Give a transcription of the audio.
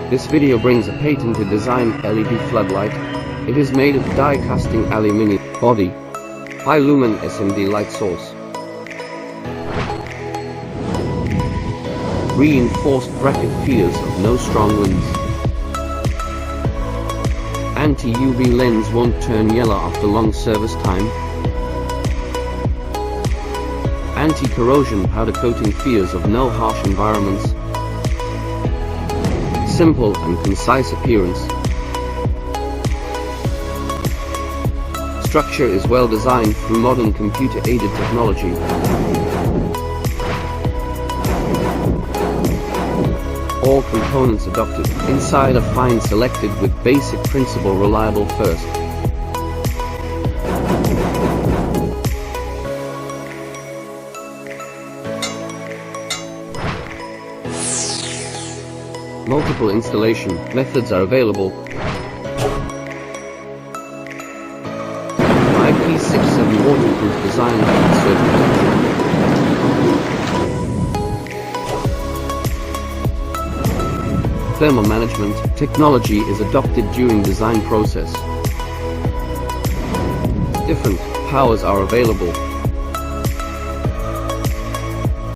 This video brings a patented design LED floodlight. It is made of die-casting aluminum body, high lumen SMD light source, reinforced bracket feeders of no strong winds, anti-UV lens won't turn yellow after long service time, anti-corrosion powder coating fears of no harsh environments, simple and concise appearance. Structure is well designed through modern computer-aided technology. All components adopted, inside are fine selected with basic principle reliable first. Multiple installation methods are available. 5P67 waterproof design circuit. Thermal management technology is adopted during design process. Different powers are available.